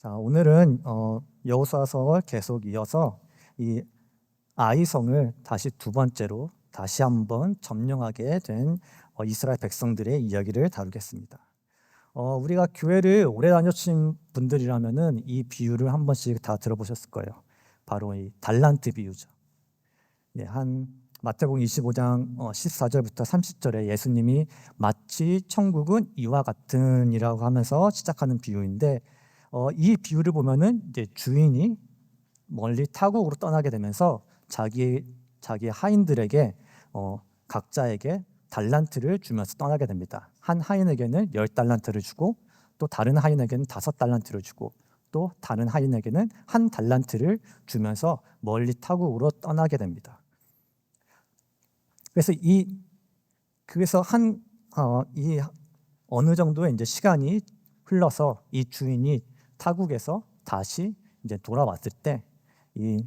자, 오늘은 여호수아서 계속 이어서 이 아이성을 다시 두 번째로 다시 한번 점령하게 된 이스라엘 백성들의 이야기를 다루겠습니다. 우리가 교회를 오래 다녀신 분들이라면은 이 비유를 한 번씩 다 들어보셨을 거예요. 바로 이 달란트 비유죠. 네, 한 마태복음 25장 14절부터 30절에 예수님이 마치 천국은 이와 같으니라고 하면서 시작하는 비유인데, 이 비유를 보면은 이제 주인이 멀리 타국으로 떠나게 되면서 자기 하인들에게 각자에게 달란트를 주면서 떠나게 됩니다. 한 하인에게는 10달란트를 주고, 또 다른 하인에게는 5달란트를 주고, 또 다른 하인에게는 1달란트를 주면서 멀리 타국으로 떠나게 됩니다. 그래서 이 어느 정도의 이제 시간이 흘러서 이 주인이 타국에서 다시 이제 돌아왔을 때, 이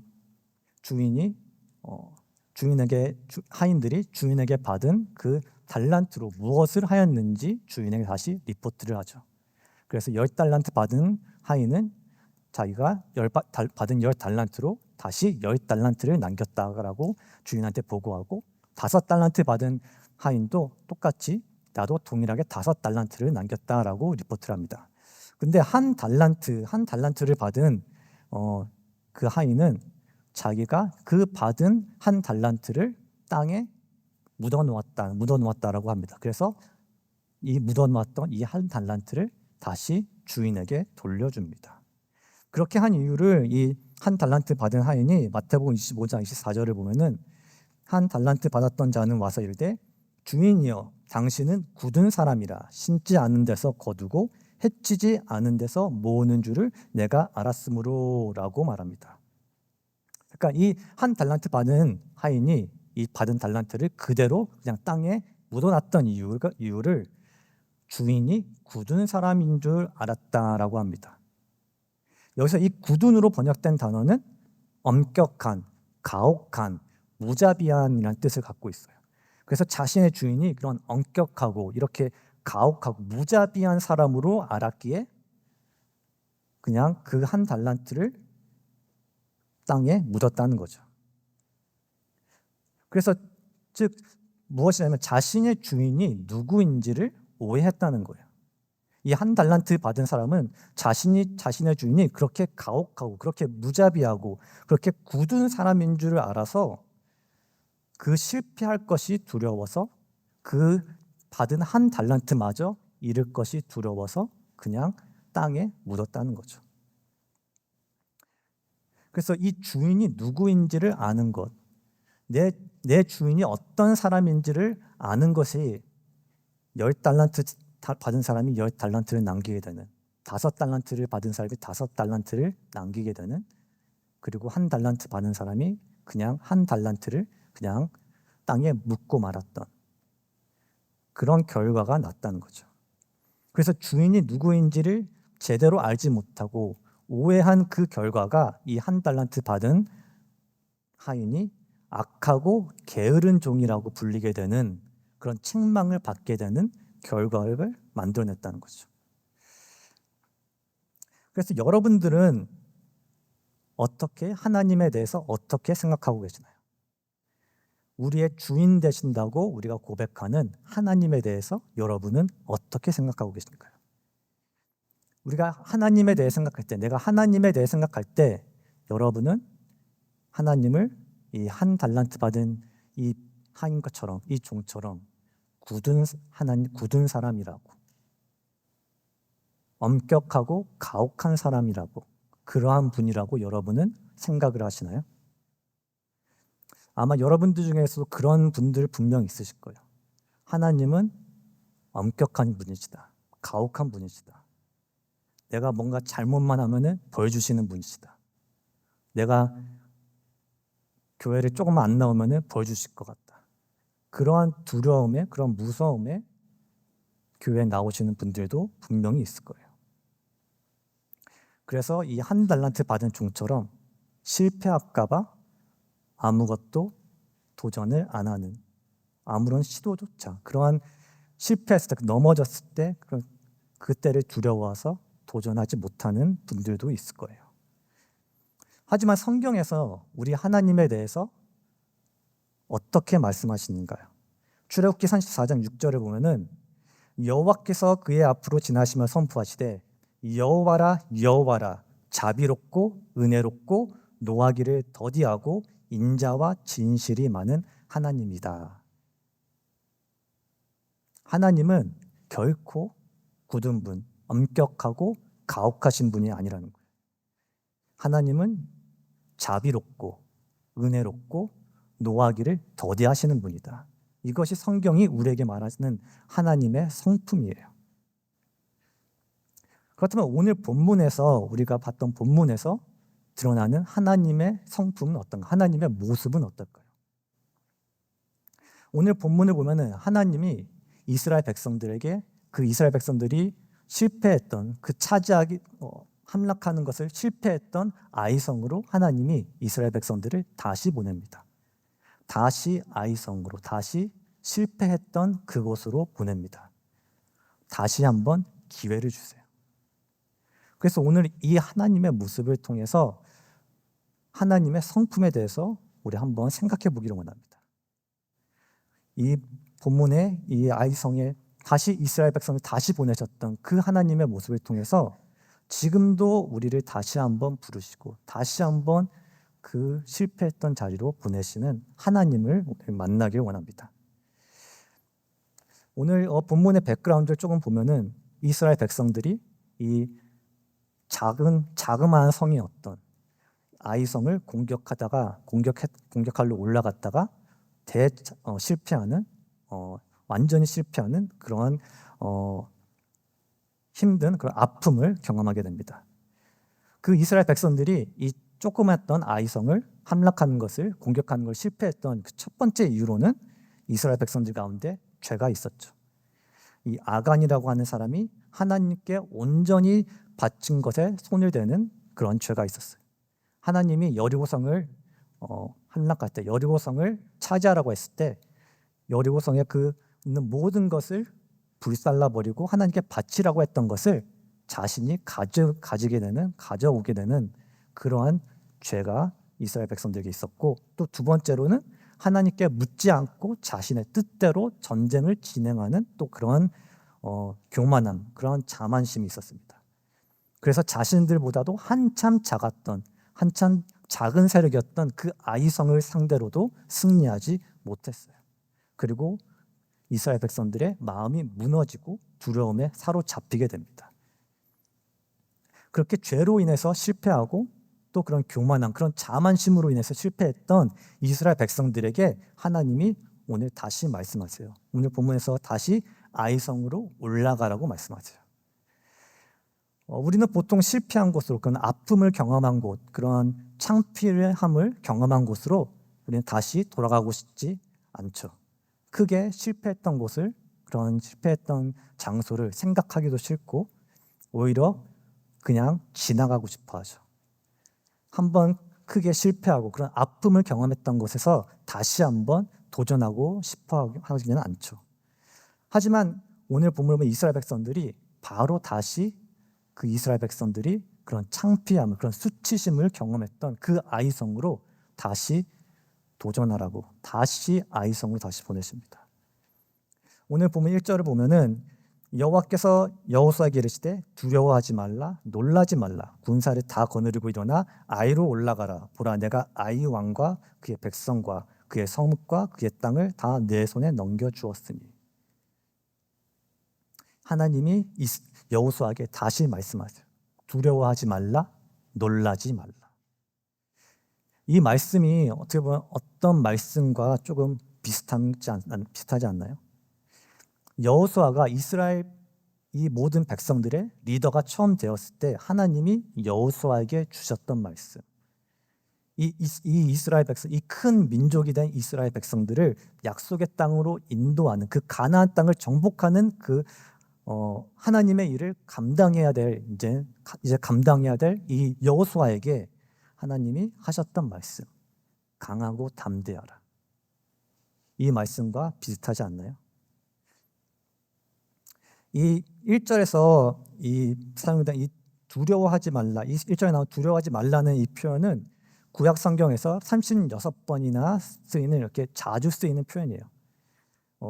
하인들이 주인에게 받은 그 달란트로 무엇을 하였는지 주인에게 다시 리포트를 하죠. 그래서 10달란트 받은 하인은 자기가 받은 10달란트로 다시 10달란트를 남겼다라고 주인한테 보고하고, 5달란트 받은 하인도 똑같이 나도 동일하게 5달란트를 남겼다라고 리포트를 합니다. 근데 한 달란트를 받은 그 하인은 자기가 그 받은 1달란트를 땅에 묻어놓았다라고 합니다. 그래서 이 묻어놓았던 이 1달란트를 다시 주인에게 돌려줍니다. 그렇게 한 이유를 이 1달란트 받은 하인이 마태복음 25장 24절을 보면은, 1달란트 받았던 자는 와서 이르되 주인이여 당신은 굳은 사람이라 심지 않은 데서 거두고 해치지 않은 데서 모으는 줄을 내가 알았으므로라고 말합니다. 그러니까 이 1달란트 받은 하인이 이 받은 달란트를 그대로 그냥 땅에 묻어놨던 이유를 주인이 굳은 사람인 줄 알았다라고 합니다. 여기서 이 굳은으로 번역된 단어는 엄격한, 가혹한, 무자비한이라는 뜻을 갖고 있어요. 그래서 자신의 주인이 그런 엄격하고 이렇게 가혹하고 무자비한 사람으로 알았기에 그냥 그 1달란트를 땅에 묻었다는 거죠. 그래서 즉 무엇이냐면 자신의 주인이 누구인지를 오해했다는 거예요. 이 1달란트 받은 사람은 자신의 주인이 그렇게 가혹하고 그렇게 무자비하고 그렇게 굳은 사람인 줄 알아서 그 실패할 것이 두려워서, 그 받은 1달란트마저 잃을 것이 두려워서 그냥 땅에 묻었다는 거죠. 그래서 이 주인이 누구인지를 아는 것, 내 주인이 어떤 사람인지를 아는 것이 10달란트 받은 사람이 10달란트를 남기게 되는, 5달란트를 받은 사람이 5달란트를 남기게 되는, 그리고 1달란트 받은 사람이 그냥 1달란트를 그냥 땅에 묻고 말았던 그런 결과가 났다는 거죠. 그래서 주인이 누구인지를 제대로 알지 못하고 오해한 그 결과가 이 1달란트 받은 하인이 악하고 게으른 종이라고 불리게 되는, 그런 책망을 받게 되는 결과를 만들어냈다는 거죠. 그래서 여러분들은 하나님에 대해서 어떻게 생각하고 계시나요? 우리의 주인 되신다고 우리가 고백하는 하나님에 대해서 여러분은 어떻게 생각하고 계십니까? 우리가 하나님에 대해 생각할 때, 내가 하나님에 대해 생각할 때 여러분은 하나님을 이 1달란트 받은 이 하인것처럼, 이 종처럼 굳은 사람이라고, 엄격하고 가혹한 사람이라고, 그러한 분이라고 여러분은 생각을 하시나요? 아마 여러분들 중에서도 그런 분들 분명 있으실 거예요. 하나님은 엄격한 분이시다, 가혹한 분이시다, 내가 뭔가 잘못만 하면은 벌 주시는 분이시다, 내가 교회를 조금만 안 나오면은 벌 주실 것 같다, 그러한 두려움에, 그런 무서움에 교회에 나오시는 분들도 분명히 있을 거예요. 그래서 이 1달란트 받은 종처럼 실패할까 봐 아무것도 도전을 안 하는, 아무런 시도조차, 그러한 실패했을 때, 넘어졌을 때 그때를 두려워서 도전하지 못하는 분들도 있을 거예요. 하지만 성경에서 우리 하나님에 대해서 어떻게 말씀하시는가요? 출애굽기 34장 6절을 보면은 여호와께서 그의 앞으로 지나시며 선포하시되 여호와라 여호와라 자비롭고 은혜롭고 노하기를 더디하고 인자와 진실이 많은 하나님이다. 하나님은 결코 굳은 분, 엄격하고 가혹하신 분이 아니라는 거예요. 하나님은 자비롭고 은혜롭고 노하기를 더디하시는 분이다. 이것이 성경이 우리에게 말하는 하나님의 성품이에요. 그렇다면 오늘 본문에서 우리가 봤던 본문에서 드러나는 하나님의 성품은 어떤가? 하나님의 모습은 어떨까요? 오늘 본문을 보면은 하나님이 이스라엘 백성들에게 그 이스라엘 백성들이 실패했던 그 차지하기 함락하는 것을 실패했던 아이성으로 하나님이 이스라엘 백성들을 다시 보냅니다. 다시 아이성으로 다시 실패했던 그곳으로 보냅니다. 다시 한번 기회를 주세요. 그래서 오늘 이 하나님의 모습을 통해서 하나님의 성품에 대해서 우리 한번 생각해 보기를 원합니다. 이 본문에 이 아이성에 다시 이스라엘 백성을 다시 보내셨던 그 하나님의 모습을 통해서 지금도 우리를 다시 한번 부르시고 다시 한번 그 실패했던 자리로 보내시는 하나님을 만나길 원합니다. 오늘 본문의 백그라운드를 조금 보면은 이스라엘 백성들이 이 자그마한 성이었던 아이성을 공격하러 올라갔다가 실패하는 완전히 실패하는 그러한 힘든 그런 아픔을 경험하게 됩니다. 그 이스라엘 백성들이 이 조그맣던 아이성을 함락하는 것을 공격하는 걸 실패했던 그 첫 번째 이유로는 이스라엘 백성들 가운데 죄가 있었죠. 이 아간이라고 하는 사람이 하나님께 온전히 바친 것에 손을 대는 그런 죄가 있었어요. 하나님이 여리고성을 함락할 때 여리고성을 차지하라고 했을 때 여리고성에 그 있는 모든 것을 불살라 버리고 하나님께 바치라고 했던 것을 자신이 가져오게 되는 그러한 죄가 이스라엘 백성들에게 있었고, 또 두 번째로는 하나님께 묻지 않고 자신의 뜻대로 전쟁을 진행하는 또 그러한 교만함, 그러한 자만심이 있었습니다. 그래서 자신들보다도 한참 작았던, 한참 작은 세력이었던 그 아이성을 상대로도 승리하지 못했어요. 그리고 이스라엘 백성들의 마음이 무너지고 두려움에 사로잡히게 됩니다. 그렇게 죄로 인해서 실패하고 또 그런 교만함, 그런 자만심으로 인해서 실패했던 이스라엘 백성들에게 하나님이 오늘 다시 말씀하세요. 오늘 본문에서 다시 아이성으로 올라가라고 말씀하세요. 우리는 보통 실패한 곳으로, 그런 아픔을 경험한 곳, 그런 창피함을 경험한 곳으로 우리는 다시 돌아가고 싶지 않죠. 크게 실패했던 곳을, 그런 실패했던 장소를 생각하기도 싫고 오히려 그냥 지나가고 싶어 하죠. 한번 크게 실패하고 그런 아픔을 경험했던 곳에서 다시 한번 도전하고 싶어 하지는 않죠. 하지만 오늘 본문을 보면 이스라엘 백성들이 바로 다시 그 이스라엘 백성들이 그런 창피함을, 그런 수치심을 경험했던 그 아이성으로 다시 도전하라고, 다시 아이성으로 다시 보내십니다. 오늘 보면 1절을 보면은 여호와께서 여호수아에게 이르시되 두려워하지 말라, 놀라지 말라, 군사를 다 거느리고 일어나 아이로 올라가라. 보라, 내가 아이 왕과 그의 백성과 그의 성읍과 그의 땅을 다 내 손에 넘겨주었으니. 하나님이 여호수아에게 다시 말씀하세요. 두려워하지 말라, 놀라지 말라. 이 말씀이 어떻게 보면 어떤 말씀과 조금 비슷하지 않나요? 여호수아가 이스라엘 이 모든 백성들의 리더가 처음 되었을 때 하나님이 여호수아에게 주셨던 말씀, 이 이스라엘 백성, 이 큰 민족이 된 이스라엘 백성들을 약속의 땅으로 인도하는, 그 가나안 땅을 정복하는 그 하나님의 일을 감당해야 될, 이제 감당해야 될 이 여호수아에게 하나님이 하셨던 말씀, 강하고 담대하라. 이 말씀과 비슷하지 않나요? 이 1절에서 이 사용된 이 두려워하지 말라, 이 1절에 나온 두려워하지 말라는 이 표현은 구약 성경에서 36번이나 쓰이는, 이렇게 자주 쓰이는 표현이에요.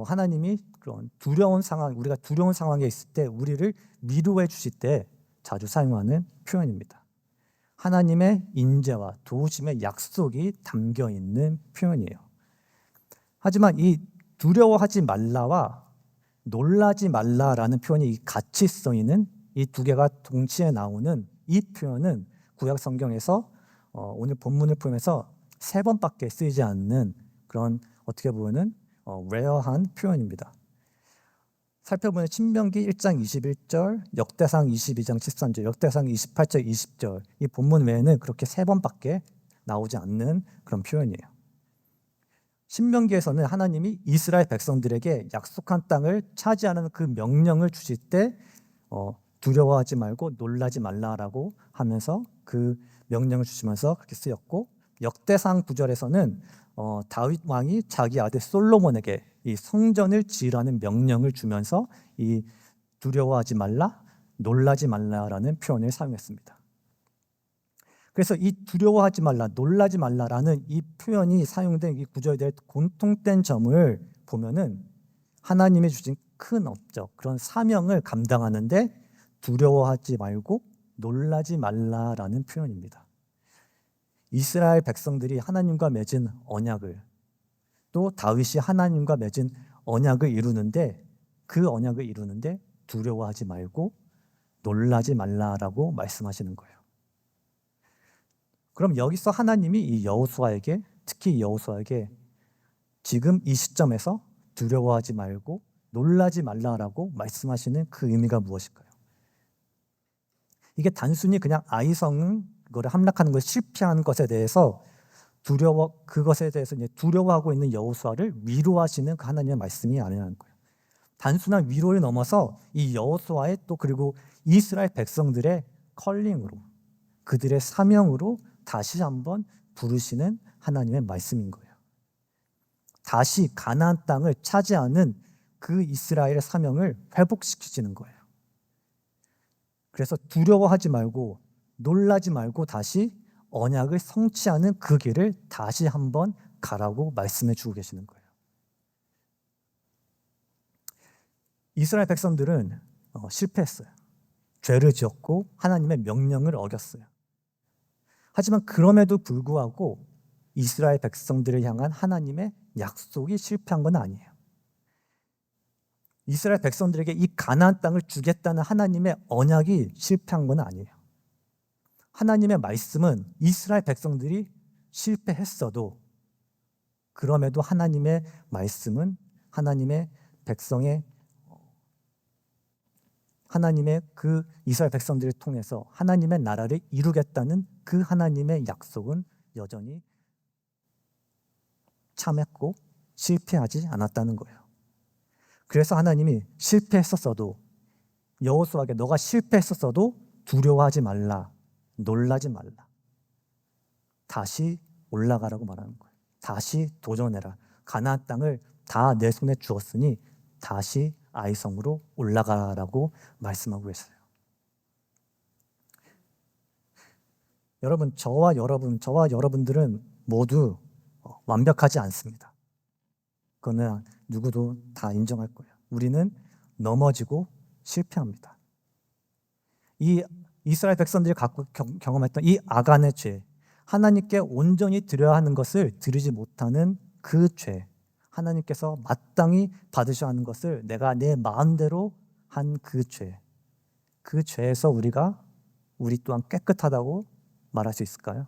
하나님이 그런 두려운 상황, 우리가 두려운 상황에 있을 때 우리를 위로해 주실 때 자주 사용하는 표현입니다. 하나님의 인재와 도우심의 약속이 담겨 있는 표현이에요. 하지만 이 두려워하지 말라와 놀라지 말라라는 표현이 같이 쓰이는 이 두 개가 동시에 나오는 이 표현은 구약 성경에서 오늘 본문을 포함해서 3번밖에 쓰이지 않는 그런, 어떻게 보면은 레어한 표현입니다. 살펴보면 신명기 1장 21절, 역대상 22장 13절, 역대상 28절 20절, 이 본문 외에는 그렇게 3번밖에 나오지 않는 그런 표현이에요. 신명기에서는 하나님이 이스라엘 백성들에게 약속한 땅을 차지하는 그 명령을 주실 때 두려워하지 말고 놀라지 말라라고 하면서 그 명령을 주시면서 그렇게 쓰였고, 역대상 9절에서는 다윗 왕이 자기 아들 솔로몬에게 이 성전을 지으라는 명령을 주면서 이 두려워하지 말라, 놀라지 말라라는 표현을 사용했습니다. 그래서 이 두려워하지 말라, 놀라지 말라라는 이 표현이 사용된 이 구절에 대해 공통된 점을 보면은 하나님이 주신 큰 업적, 그런 사명을 감당하는데 두려워하지 말고 놀라지 말라라는 표현입니다. 이스라엘 백성들이 하나님과 맺은 언약을, 또 다윗이 하나님과 맺은 언약을 이루는데, 그 언약을 이루는데 두려워하지 말고 놀라지 말라라고 말씀하시는 거예요. 그럼 여기서 하나님이 이 여호수아에게, 특히 여호수아에게 지금 이 시점에서 두려워하지 말고 놀라지 말라라고 말씀하시는 그 의미가 무엇일까요? 이게 단순히 그냥 아이성 그거를 함락하는 것을 실패한 것에 대해서 그것에 대해서 이제 두려워하고 있는 여호수아를 위로하시는 그 하나님의 말씀이 아니라는 거예요. 단순한 위로를 넘어서 이 여호수아의, 또 그리고 이스라엘 백성들의 컬링으로, 그들의 사명으로 다시 한번 부르시는 하나님의 말씀인 거예요. 다시 가나안 땅을 차지하는 그 이스라엘의 사명을 회복시키시는 거예요. 그래서 두려워하지 말고 놀라지 말고 다시 언약을 성취하는 그 길을 다시 한번 가라고 말씀해 주고 계시는 거예요. 이스라엘 백성들은 실패했어요. 죄를 지었고 하나님의 명령을 어겼어요. 하지만 그럼에도 불구하고 이스라엘 백성들을 향한 하나님의 약속이 실패한 건 아니에요. 이스라엘 백성들에게 이 가나안 땅을 주겠다는 하나님의 언약이 실패한 건 아니에요. 하나님의 말씀은 이스라엘 백성들이 실패했어도, 그럼에도 하나님의 말씀은 하나님의 백성의, 하나님의 그 이스라엘 백성들을 통해서 하나님의 나라를 이루겠다는 그 하나님의 약속은 여전히 참했고 실패하지 않았다는 거예요. 그래서 하나님이 실패했었어도, 여호수아에게 너가 실패했었어도 두려워하지 말라, 놀라지 말라, 다시 올라가라고 말하는 거예요. 다시 도전해라. 가나안 땅을 다 내 손에 주었으니 다시 아이성으로 올라가라고 말씀하고 있어요. 여러분, 저와 여러분들은 모두 완벽하지 않습니다. 그거는 누구도 다 인정할 거예요. 우리는 넘어지고 실패합니다. 이 이스라엘 백성들이 갖고 경험했던 이 아간의 죄, 하나님께 온전히 드려야 하는 것을 드리지 못하는 그 죄, 하나님께서 마땅히 받으셔야 하는 것을 내가 내 마음대로 한 그 죄, 그 죄에서 우리 또한 깨끗하다고 말할 수 있을까요?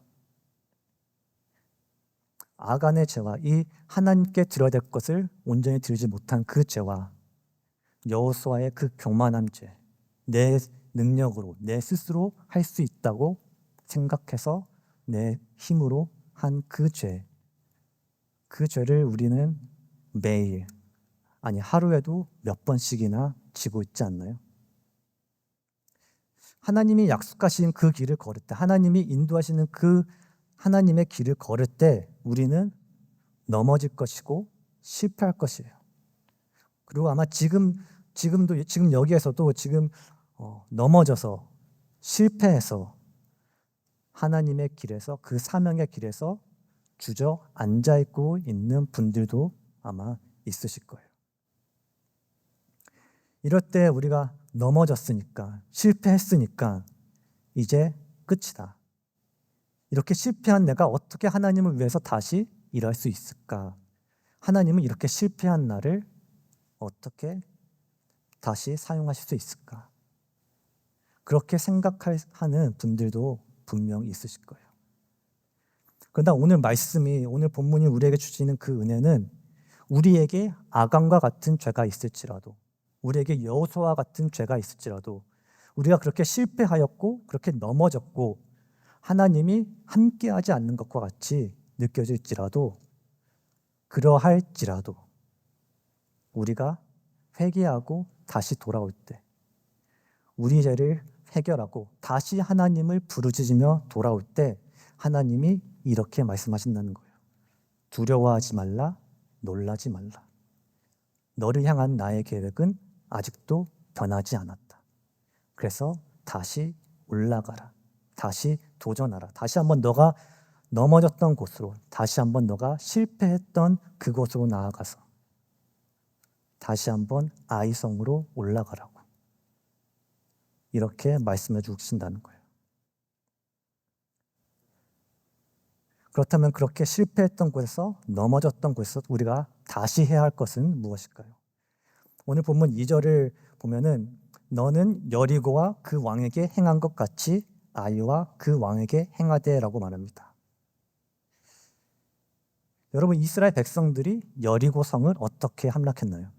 아간의 죄와 이 하나님께 드려야 될 것을 온전히 드리지 못한 그 죄와 여호수아의 그 교만한 죄, 내 능력으로, 내 스스로 할 수 있다고 생각해서 내 힘으로 한 그 죄, 그 죄를 우리는 매일, 아니 하루에도 몇 번씩이나 지고 있지 않나요? 하나님이 약속하신 그 길을 걸을 때, 하나님이 인도하시는 그 하나님의 길을 걸을 때 우리는 넘어질 것이고 실패할 것이에요. 그리고 아마 지금 여기에서도 지금 넘어져서 실패해서 하나님의 길에서, 그 사명의 길에서 주저앉아 있고 있는 분들도 아마 있으실 거예요. 이럴 때 우리가 넘어졌으니까, 실패했으니까 이제 끝이다. 이렇게 실패한 내가 어떻게 하나님을 위해서 다시 일할 수 있을까? 하나님은 이렇게 실패한 나를 어떻게 다시 사용하실 수 있을까? 그렇게 생각하는 분들도 분명 있으실 거예요. 그러나 오늘 말씀이, 오늘 본문이 우리에게 주시는 그 은혜는 우리에게 아간과 같은 죄가 있을지라도, 우리에게 여호수아와 같은 죄가 있을지라도, 우리가 그렇게 실패하였고 그렇게 넘어졌고 하나님이 함께하지 않는 것과 같이 느껴질지라도, 그러할지라도 우리가 회개하고 다시 돌아올 때, 우리 죄를 해결하고 다시 하나님을 부르짖으며 돌아올 때 하나님이 이렇게 말씀하신다는 거예요. 두려워하지 말라, 놀라지 말라. 너를 향한 나의 계획은 아직도 변하지 않았다. 그래서 다시 올라가라. 다시 도전하라. 다시 한번 너가 넘어졌던 곳으로, 다시 한번 너가 실패했던 그곳으로 나아가서 다시 한번 아이성으로 올라가라고 이렇게 말씀해 주신다는 거예요. 그렇다면 그렇게 실패했던 곳에서, 넘어졌던 곳에서 우리가 다시 해야 할 것은 무엇일까요? 오늘 본문 2절을 보면은 너는 여리고와 그 왕에게 행한 것 같이 아이와 그 왕에게 행하되라고 말합니다. 여러분, 이스라엘 백성들이 여리고 성을 어떻게 함락했나요?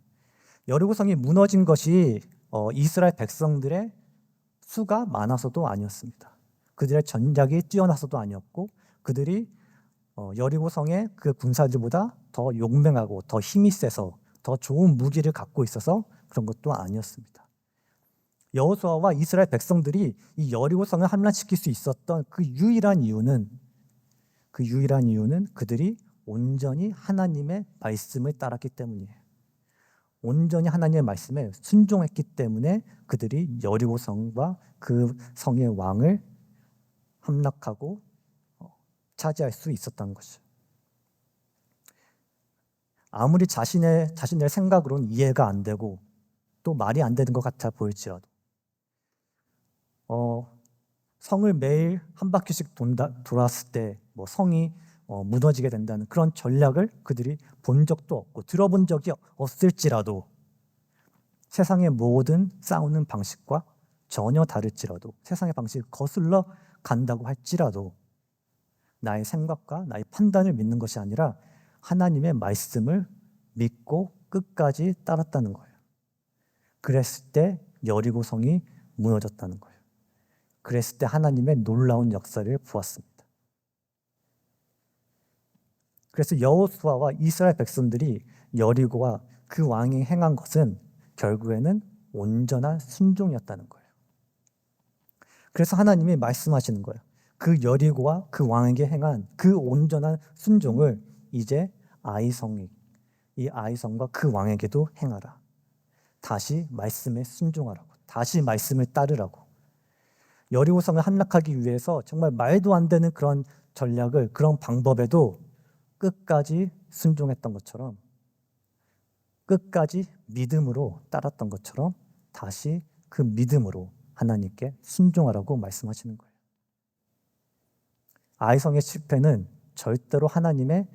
여리고 성이 무너진 것이 이스라엘 백성들의 수가 많아서도 아니었습니다. 그들의 전략이 뛰어나서도 아니었고, 그들이 여리고 성의 그 군사들보다 더 용맹하고 더 힘이 세서 더 좋은 무기를 갖고 있어서 그런 것도 아니었습니다. 여호수아와 이스라엘 백성들이 이 여리고 성을 함락시킬 수 있었던 그 유일한 이유는 그들이 온전히 하나님의 말씀을 따랐기 때문이에요. 온전히 하나님의 말씀에 순종했기 때문에 그들이 여리고 성과 그 성의 왕을 함락하고 차지할 수 있었던 것이죠. 아무리 자신의 생각으로는 이해가 안 되고 또 말이 안 되는 것 같아 보일지라도 성을 매일 한 바퀴씩 돌았을 때 뭐 성이 무너지게 된다는 그런 전략을 그들이 본 적도 없고 들어본 적이 없을지라도, 세상의 모든 싸우는 방식과 전혀 다를지라도, 세상의 방식을 거슬러 간다고 할지라도 나의 생각과 나의 판단을 믿는 것이 아니라 하나님의 말씀을 믿고 끝까지 따랐다는 거예요. 그랬을 때 여리고 성이 무너졌다는 거예요. 그랬을 때 하나님의 놀라운 역사를 보았습니다. 그래서 여호수아와 이스라엘 백성들이 여리고와 그 왕이 행한 것은 결국에는 온전한 순종이었다는 거예요. 그래서 하나님이 말씀하시는 거예요. 그 여리고와 그 왕에게 행한 그 온전한 순종을 이제 이 아이성과 그 왕에게도 행하라. 다시 말씀에 순종하라고. 다시 말씀을 따르라고. 여리고 성을 함락하기 위해서 정말 말도 안 되는 그런 전략을, 그런 방법에도 끝까지 순종했던 것처럼, 끝까지 믿음으로 따랐던 것처럼 다시 그 믿음으로 하나님께 순종하라고 말씀하시는 거예요. 아이성의 실패는 절대로 하나님의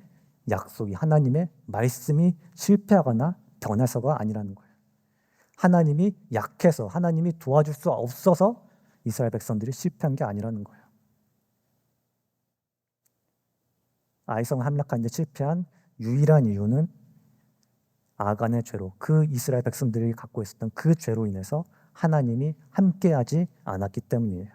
약속이, 하나님의 말씀이 실패하거나 변해서가 아니라는 거예요. 하나님이 약해서, 하나님이 도와줄 수 없어서 이스라엘 백성들이 실패한 게 아니라는 거예요. 아이성을 함락한 데 실패한 유일한 이유는 아간의 죄로, 그 이스라엘 백성들이 갖고 있었던 그 죄로 인해서 하나님이 함께하지 않았기 때문이에요.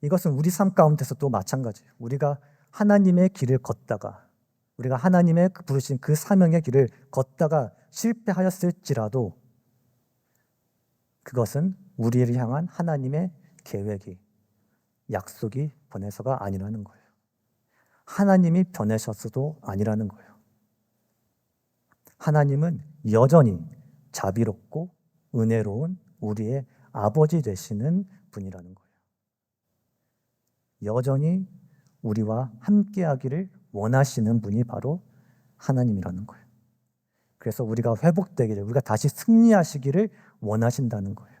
이것은 우리 삶 가운데서도 마찬가지예요. 우리가 하나님의 길을 걷다가, 우리가 하나님의 부르신 그 사명의 길을 걷다가 실패하였을지라도 그것은 우리를 향한 하나님의 계획이, 약속이 변해서가 아니라는 거예요. 하나님이 변하셨어도 아니라는 거예요. 하나님은 여전히 자비롭고 은혜로운 우리의 아버지 되시는 분이라는 거예요. 여전히 우리와 함께하기를 원하시는 분이 바로 하나님이라는 거예요. 그래서 우리가 회복되기를, 우리가 다시 승리하시기를 원하신다는 거예요.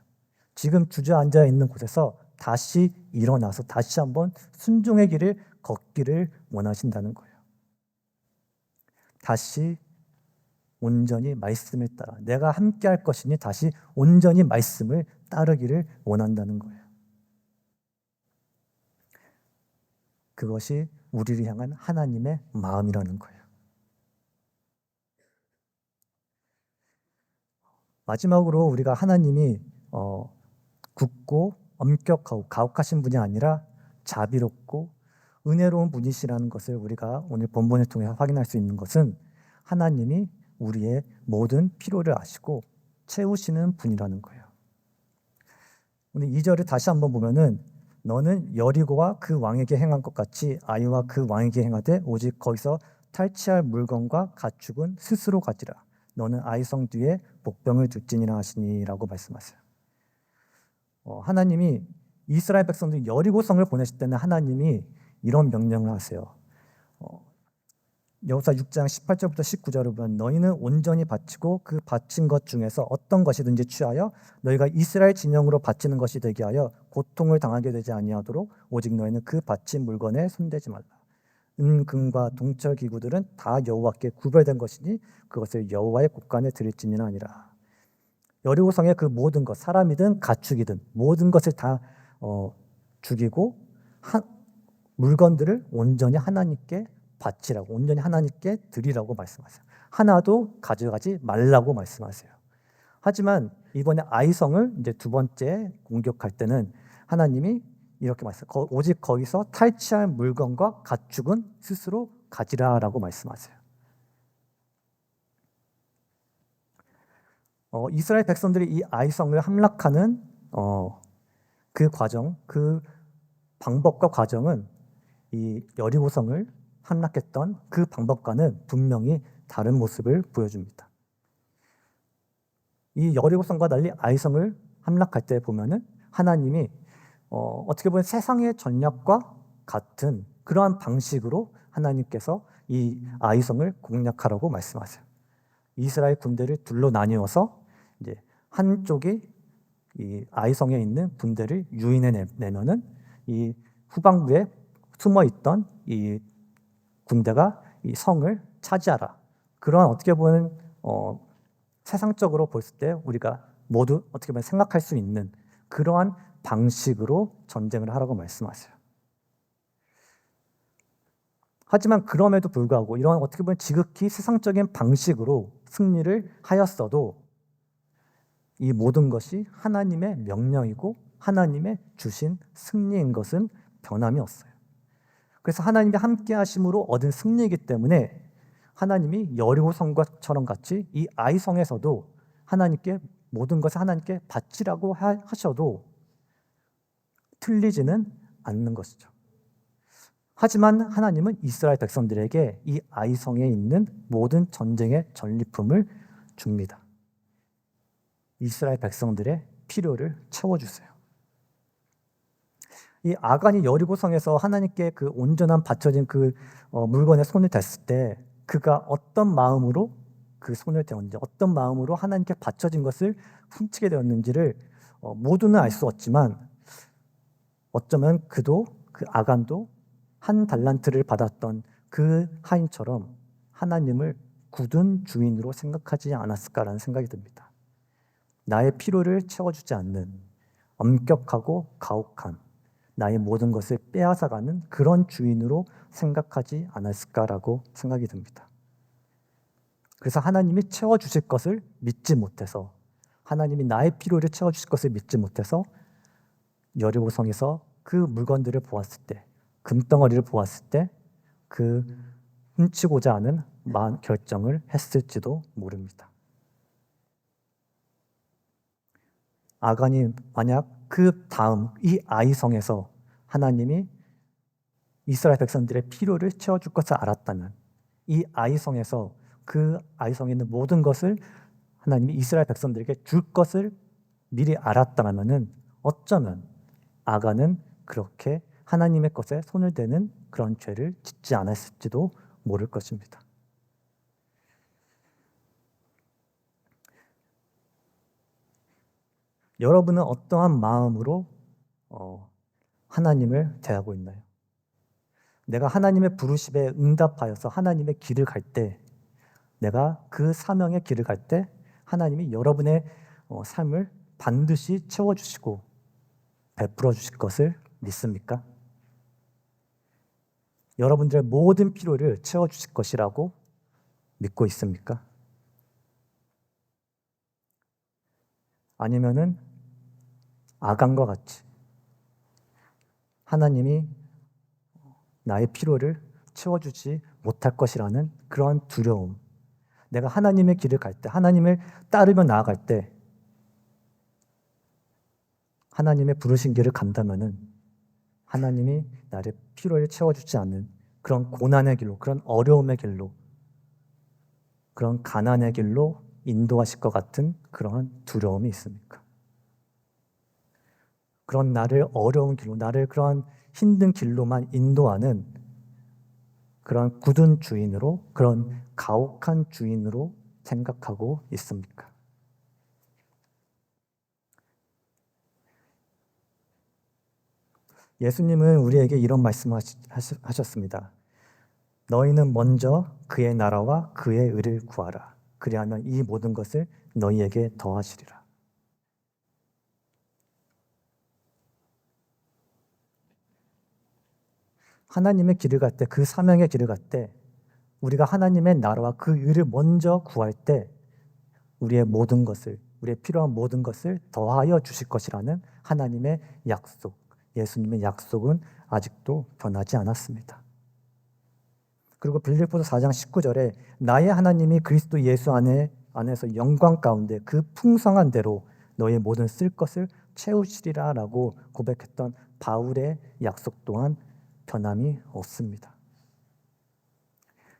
지금 주저앉아 있는 곳에서 다시 일어나서 다시 한번 순종의 길을 걷기를 원하신다는 거예요. 다시 온전히 말씀을 따라, 내가 함께 할 것이니 다시 온전히 말씀을 따르기를 원한다는 거예요. 그것이 우리를 향한 하나님의 마음이라는 거예요. 마지막으로 우리가 하나님이 굳고 엄격하고 가혹하신 분이 아니라 자비롭고 은혜로운 분이시라는 것을 우리가 오늘 본문을 통해 확인할 수 있는 것은 하나님이 우리의 모든 필요를 아시고 채우시는 분이라는 거예요. 오늘 2절을 다시 한번 보면은 너는 여리고와 그 왕에게 행한 것 같이 아이와 그 왕에게 행하되 오직 거기서 탈취할 물건과 가축은 스스로 가지라. 너는 아이성 뒤에 복병을 둘지니라 하시니라고 말씀하세요. 하나님이 이스라엘 백성들 여리고성을 보내실 때는 하나님이 이런 명령을 하세요. 여호수아 6장 18절부터 19절을 보면 너희는 온전히 바치고 그 바친 것 중에서 어떤 것이든지 취하여 너희가 이스라엘 진영으로 바치는 것이 되게 하여 고통을 당하게 되지 아니하도록 오직 너희는 그 바친 물건에 손대지 말라. 금과 동철 기구들은 다 여호와께 구별된 것이니 그것을 여호와의 곳간에 드릴지니라 아니라. 여리고성의 그 모든 것, 사람이든 가축이든 모든 것을 다 죽이고 물건들을 온전히 하나님께 바치라고, 온전히 하나님께 드리라고 말씀하세요. 하나도 가져가지 말라고 말씀하세요. 하지만 이번에 아이성을 이제 두 번째 공격할 때는 하나님이 이렇게 말씀하세요. 오직 거기서 탈취할 물건과 가축은 스스로 가지라라고 말씀하세요. 이스라엘 백성들이 이 아이성을 함락하는 그 과정, 그 방법과 과정은 이 여리고성을 함락했던 그 방법과는 분명히 다른 모습을 보여줍니다. 이 여리고성과 달리 아이성을 함락할 때 보면은 하나님이 어떻게 보면 세상의 전략과 같은 그러한 방식으로 하나님께서 이 아이성을 공략하라고 말씀하세요. 이스라엘 군대를 둘로 나뉘어서 이제 한쪽이 이 아이성에 있는 군대를 유인해 내면은 이 후방부에 숨어 있던 이 군대가 이 성을 차지하라. 그러한 어떻게 보면 세상적으로 볼 때 우리가 모두 어떻게 보면 생각할 수 있는 그러한 방식으로 전쟁을 하라고 말씀하세요. 하지만 그럼에도 불구하고 이런 어떻게 보면 지극히 세상적인 방식으로 승리를 하였어도 이 모든 것이 하나님의 명령이고 하나님의 주신 승리인 것은 변함이 없어요. 그래서 하나님이 함께 하심으로 얻은 승리이기 때문에 하나님이 여리고성처럼 같이 이 아이성에서도 하나님께 모든 것을 하나님께 바치라고 하셔도 틀리지는 않는 것이죠. 하지만 하나님은 이스라엘 백성들에게 이 아이성에 있는 모든 전쟁의 전리품을 줍니다. 이스라엘 백성들의 필요를 채워주세요. 이 아간이 여리고성에서 하나님께 그 온전한 바쳐진 그 물건에 손을 댔을 때 그가 어떤 마음으로 그 손을 대었는지, 어떤 마음으로 하나님께 바쳐진 것을 훔치게 되었는지를 모두는 알 수 없지만 어쩌면 그도, 그 아간도 한 달란트를 받았던 그 하인처럼 하나님을 굳은 주인으로 생각하지 않았을까라는 생각이 듭니다. 나의 필요를 채워주지 않는 엄격하고 가혹한 나의 모든 것을 빼앗아가는 그런 주인으로 생각하지 않았을까라고 생각이 듭니다. 그래서 하나님이 채워주실 것을 믿지 못해서, 하나님이 나의 필요를 채워주실 것을 믿지 못해서 여리고성에서 그 물건들을 보았을 때, 금덩어리를 보았을 때 그 훔치고자 하는 결정을 했을지도 모릅니다. 아간이 만약 그 다음 이 아이성에서 하나님이 이스라엘 백성들의 필요를 채워줄 것을 알았다면 이 아이성에서 그 아이성에 있는 모든 것을 하나님이 이스라엘 백성들에게 줄 것을 미리 알았다면은 어쩌면 아간은 그렇게 하나님의 것에 손을 대는 그런 죄를 짓지 않았을지도 모를 것입니다. 여러분은 어떠한 마음으로 하나님을 대하고 있나요? 내가 하나님의 부르심에 응답하여서 하나님의 길을 갈 때, 내가 그 사명의 길을 갈 때 하나님이 여러분의 삶을 반드시 채워주시고 베풀어 주실 것을 믿습니까? 여러분들의 모든 필요를 채워주실 것이라고 믿고 있습니까? 아니면은 아간과 같이 하나님이 나의 필요를 채워주지 못할 것이라는 그런 두려움, 내가 하나님의 길을 갈 때, 하나님을 따르며 나아갈 때 하나님의 부르신 길을 간다면은 하나님이 나를 필요를 채워주지 않는 그런 고난의 길로, 그런 어려움의 길로, 그런 가난의 길로 인도하실 것 같은 그런 두려움이 있습니까? 그런 나를 어려운 길로, 나를 그런 힘든 길로만 인도하는 그런 굳은 주인으로, 그런 가혹한 주인으로 생각하고 있습니까? 예수님은 우리에게 이런 말씀을 하셨습니다. 너희는 먼저 그의 나라와 그의 의를 구하라. 그리하면 이 모든 것을 너희에게 더하시리라. 하나님의 길을 갈 때, 그 사명의 길을 갈 때, 우리가 하나님의 나라와 그 의를 먼저 구할 때 우리의 모든 것을, 우리의 필요한 모든 것을 더하여 주실 것이라는 하나님의 약속, 예수님의 약속은 아직도 변하지 않았습니다. 그리고 빌립보서 4장 19절에 나의 하나님이 그리스도 예수 안에서 영광 가운데 그 풍성한 대로 너의 모든 쓸 것을 채우시리라라고 고백했던 바울의 약속 또한 변함이 없습니다.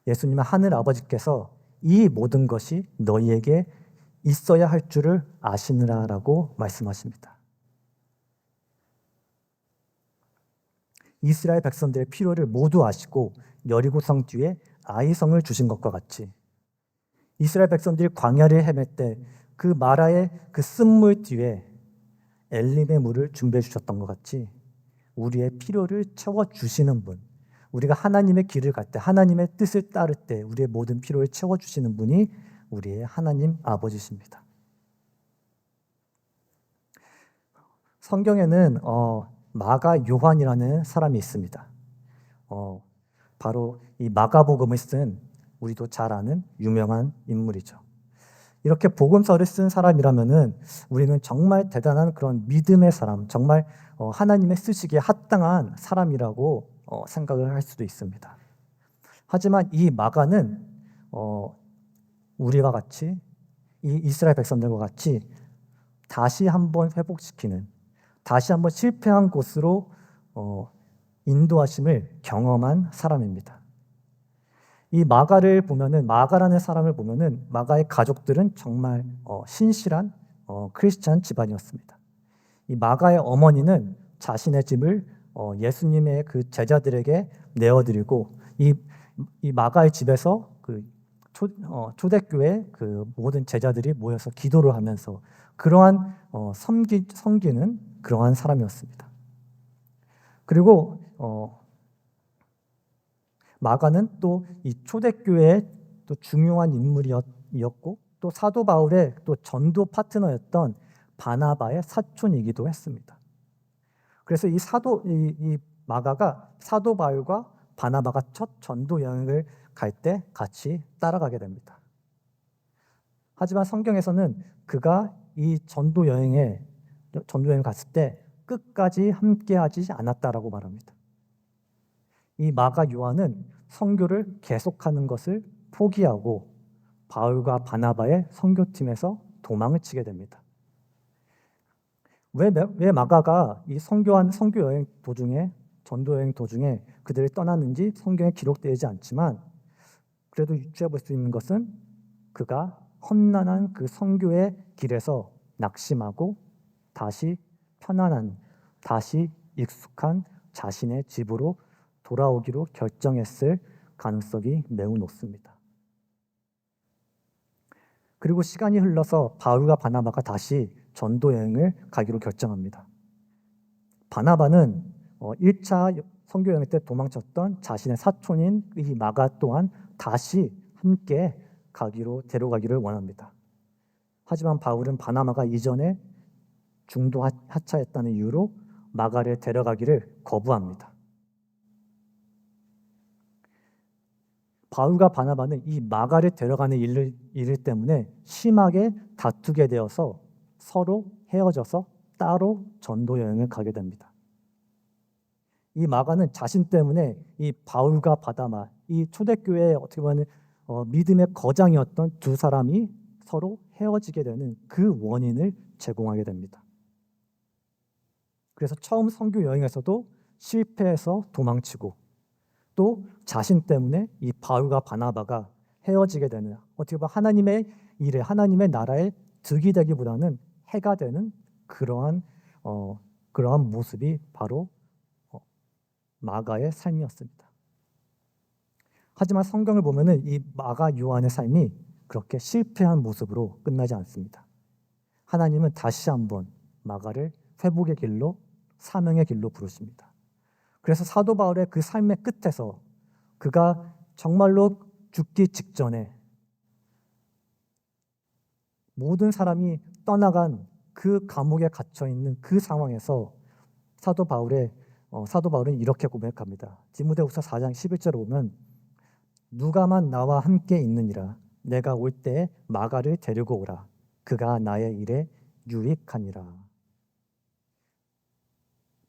예수님은 하늘 아버지께서 이 모든 것이 너희에게 있어야 할 줄을 아시느라라고 말씀하십니다. 이스라엘 백성들의 필요를 모두 아시고 여리고성 뒤에 아이성을 주신 것과 같이 이스라엘 백성들이 광야를 헤맬 때 그 마라의 그 쓴물 뒤에 엘림의 물을 준비해 주셨던 것 같이 우리의 필요를 채워주시는 분, 우리가 하나님의 길을 갈 때, 하나님의 뜻을 따를 때 우리의 모든 필요를 채워주시는 분이 우리의 하나님 아버지십니다. 성경에는 마가 요한이라는 사람이 있습니다. 바로 이 마가복음을 쓴 우리도 잘 아는 유명한 인물이죠. 이렇게 복음서를 쓴 사람이라면은 우리는 정말 대단한 그런 믿음의 사람, 정말 하나님의 쓰시기에 합당한 사람이라고 생각을 할 수도 있습니다. 하지만 이 마가는 우리와 같이 이 이스라엘 백성들과 같이 다시 한번 회복시키는, 다시 한번 실패한 곳으로 인도하심을 경험한 사람입니다. 이 마가를 보면은, 마가라는 사람을 보면은 마가의 가족들은 정말 신실한 크리스찬 집안이었습니다. 이 마가의 어머니는 자신의 집을 예수님의 그 제자들에게 내어드리고 이 마가의 집에서 그 초대교회 그 모든 제자들이 모여서 기도를 하면서 그러한 섬기는 그러한 사람이었습니다. 그리고 마가는 또 이 초대교회의 또 중요한 인물이었고 또 사도 바울의 또 전도 파트너였던 바나바의 사촌이기도 했습니다. 그래서 이 마가가 사도 바울과 바나바가 첫 전도 여행을 갈 때 같이 따라가게 됩니다. 하지만 성경에서는 그가 이 전도 여행을 갔을 때 끝까지 함께하지 않았다라고 말합니다. 이 마가 요한은 선교를 계속하는 것을 포기하고 바울과 바나바의 선교팀에서 도망을 치게 됩니다. 왜 마가가 이 선교 여행 도중에, 전도 여행 도중에 그들을 떠났는지 성경에 기록되지 않지만 그래도 유추해 볼 수 있는 것은 그가 험난한 그 선교의 길에서 낙심하고 다시 편안한, 다시 익숙한 자신의 집으로 돌아오기로 결정했을 가능성이 매우 높습니다. 그리고 시간이 흘러서 바울과 바나바가 다시 전도 여행을 가기로 결정합니다. 바나바는 1차 선교 여행 때 도망쳤던 자신의 사촌인 이 마가 또한 다시 함께 데려가기를 원합니다. 하지만 바울은 바나바가 이전에 중도 하차했다는 이유로 마가를 데려가기를 거부합니다. 바울과 바나바는 이 마가를 데려가는 일 때문에 심하게 다투게 되어서 서로 헤어져서 따로 전도 여행을 가게 됩니다. 이 마가는 자신 때문에 이 바울과 바나바, 이 초대교회의 어떻게 보면 믿음의 거장이었던 두 사람이 서로 헤어지게 되는 그 원인을 제공하게 됩니다. 그래서 처음 선교 여행에서도 실패해서 도망치고 또 자신 때문에 이 바울과 바나바가 헤어지게 되는, 어떻게 보면 하나님의 일에, 하나님의 나라에 득이 되기보다는 해가 되는 그러한 모습이 바로 마가의 삶이었습니다. 하지만 성경을 보면은 이 마가 요한의 삶이 그렇게 실패한 모습으로 끝나지 않습니다. 하나님은 다시 한번 마가를 회복의 길로, 사명의 길로 부르십니다. 그래서 사도 바울의 그 삶의 끝에서 그가 정말로 죽기 직전에 모든 사람이 떠나간 그 감옥에 갇혀 있는 그 상황에서 사도 바울은 이렇게 고백합니다. 디모데후서 4장 11절에 보면 누가만 나와 함께 있느니라. 내가 올 때에 마가를 데리고 오라. 그가 나의 일에 유익하니라.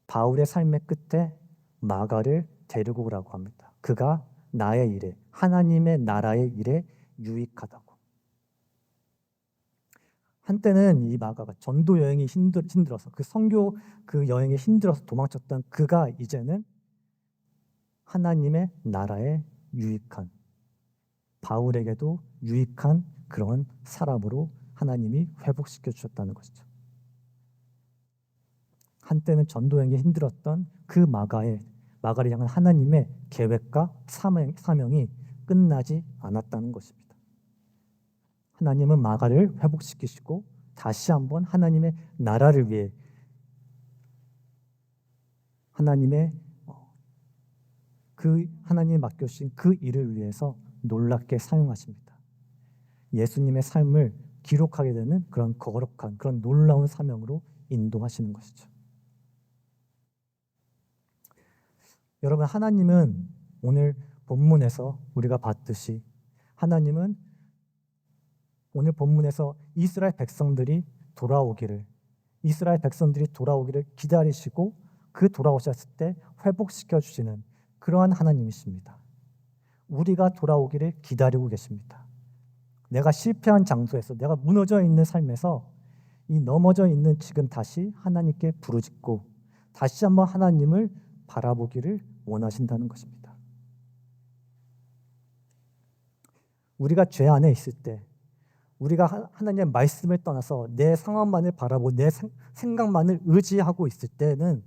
바울의 삶의 끝에 마가를 데리고 오라고 합니다. 그가 나의 일에, 하나님의 나라의 일에 유익하다고. 한때는 이 마가가 전도 여행이 힘들어서 그 선교 그 여행이 힘들어서 도망쳤던 그가 이제는 하나님의 나라에 유익한, 바울에게도 유익한 그런 사람으로 하나님이 회복시켜 주셨다는 것이죠. 한때는 전도 여행이 힘들었던 그 마가를 향한 하나님의 계획과 사명이 끝나지 않았다는 것입니다. 하나님은 마가를 회복시키시고 다시 한번 하나님의 나라를 위해 하나님이 맡겨주신 그 일을 위해서 놀랍게 사용하십니다. 예수님의 삶을 기록하게 되는 그런 거룩한, 그런 놀라운 사명으로 인도하시는 것이죠. 여러분, 하나님은 오늘 본문에서 우리가 봤듯이 하나님은 오늘 본문에서 이스라엘 백성들이 돌아오기를 기다리시고 그 돌아오셨을 때 회복시켜 주시는 그러한 하나님이십니다. 우리가 돌아오기를 기다리고 계십니다. 내가 실패한 장소에서, 내가 무너져 있는 삶에서 이 넘어져 있는 지금 다시 하나님께 부르짖고 다시 한번 하나님을 바라보기를 원하신다는 것입니다. 우리가 죄 안에 있을 때, 우리가 하나님의 말씀을 떠나서 내 상황만을 바라보고 내 생각만을 의지하고 있을 때는,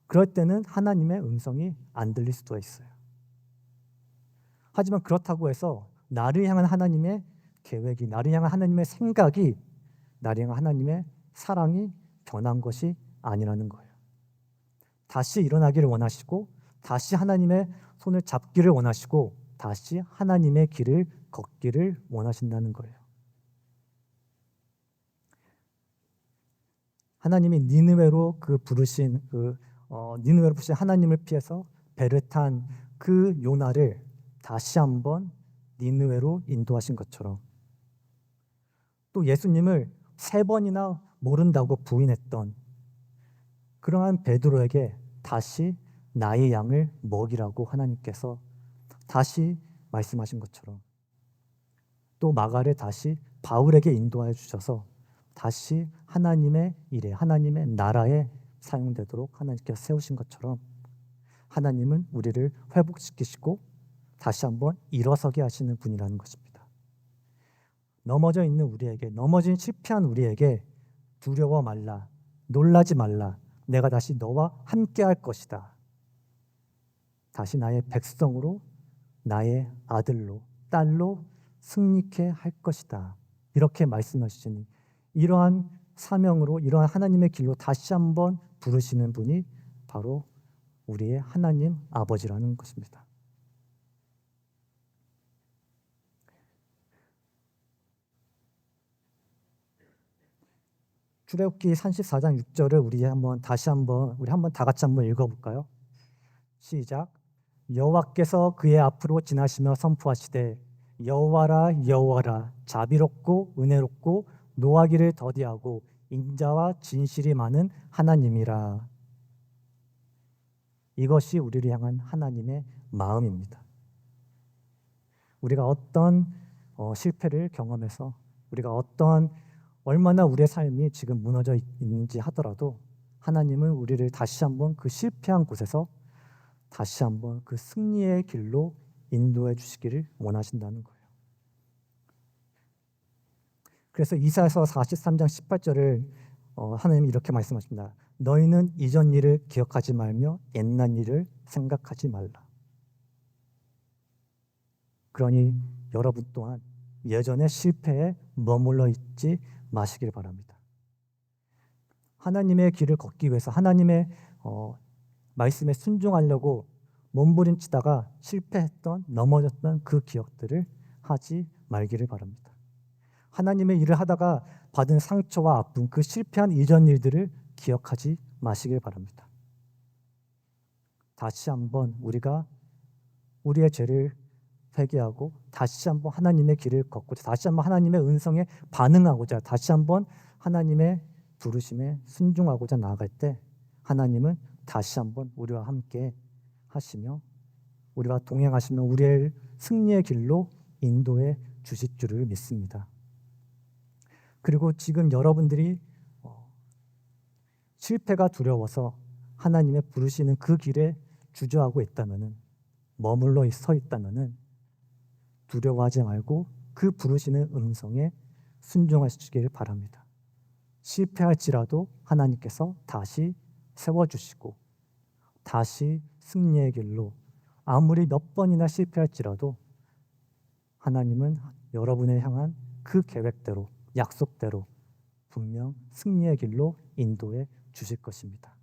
그럴 때는 하나님의 음성이 안 들릴 수도 있어요. 하지만 그렇다고 해서 나를 향한 하나님의 계획이, 나를 향한 하나님의 생각이, 나를 향한 하나님의 사랑이 변한 것이 아니라는 거예요. 다시 일어나기를 원하시고 다시 하나님의 손을 잡기를 원하시고 다시 하나님의 길을 걷기를 원하신다는 거예요. 하나님이 니느웨로 부르신 하나님을 피해서 배를 탄 그 요나를 다시 한번 니느웨로 인도하신 것처럼, 또 예수님을 3번이나 모른다고 부인했던 그러한 베드로에게 다시 나의 양을 먹이라고 하나님께서 다시 말씀하신 것처럼, 또 마가를 다시 바울에게 인도하여 주셔서 다시 하나님의 일에, 하나님의 나라에 사용되도록 하나님께서 세우신 것처럼 하나님은 우리를 회복시키시고 다시 한번 일어서게 하시는 분이라는 것입니다. 넘어져 있는 우리에게, 실패한 우리에게 두려워 말라, 놀라지 말라. 내가 다시 너와 함께 할 것이다. 다시 나의 백성으로, 나의 아들로, 딸로 승리케 할 것이다. 이렇게 말씀하시니 이러한 사명으로, 이러한 하나님의 길로 다시 한번 부르시는 분이 바로 우리의 하나님 아버지라는 것입니다. 출애굽기 34장 6절을 우리 한번 다 같이 한번 읽어볼까요? 시작. 여호와께서 그의 앞으로 지나시며 선포하시되 여호와라 여호와라 자비롭고 은혜롭고 노하기를 더디하고 인자와 진실이 많은 하나님이라. 이것이 우리를 향한 하나님의 마음입니다. 우리가 어떤 실패를 경험해서 우리가 얼마나 우리의 삶이 지금 무너져 있는지 하더라도 하나님은 우리를 다시 한번 그 실패한 곳에서 다시 한번 그 승리의 길로 인도해 주시기를 원하신다는 거예요. 그래서 이사야서 43장 18절을 하나님이 이렇게 말씀하십니다. 너희는 이전 일을 기억하지 말며 옛날 일을 생각하지 말라. 그러니 여러분 또한 예전의 실패에 머물러 있지 마시길 바랍니다. 하나님의 길을 걷기 위해서 하나님의 말씀에 순종하려고 몸부림치다가 실패했던, 넘어졌던 그 기억들을 하지 말기를 바랍니다. 하나님의 일을 하다가 받은 상처와 아픔, 그 실패한 이전 일들을 기억하지 마시길 바랍니다. 다시 한번 우리가 우리의 죄를 회개하고 다시 한번 하나님의 길을 걷고 다시 한번 하나님의 은성에 반응하고자 다시 한번 하나님의 부르심에 순종하고자 나아갈 때 하나님은 다시 한번 우리와 함께 하시며 우리와 동행하시며 우리의 승리의 길로 인도해 주실 줄을 믿습니다. 그리고 지금 여러분들이 실패가 두려워서 하나님의 부르시는 그 길에 주저하고 있다면은, 머물러 서 있다면은 두려워하지 말고 그 부르시는 음성에 순종하시기를 바랍니다. 실패할지라도 하나님께서 다시 세워주시고 다시 승리의 길로, 아무리 몇 번이나 실패할지라도 하나님은 여러분을 향한 그 계획대로, 약속대로 분명 승리의 길로 인도해 주실 것입니다.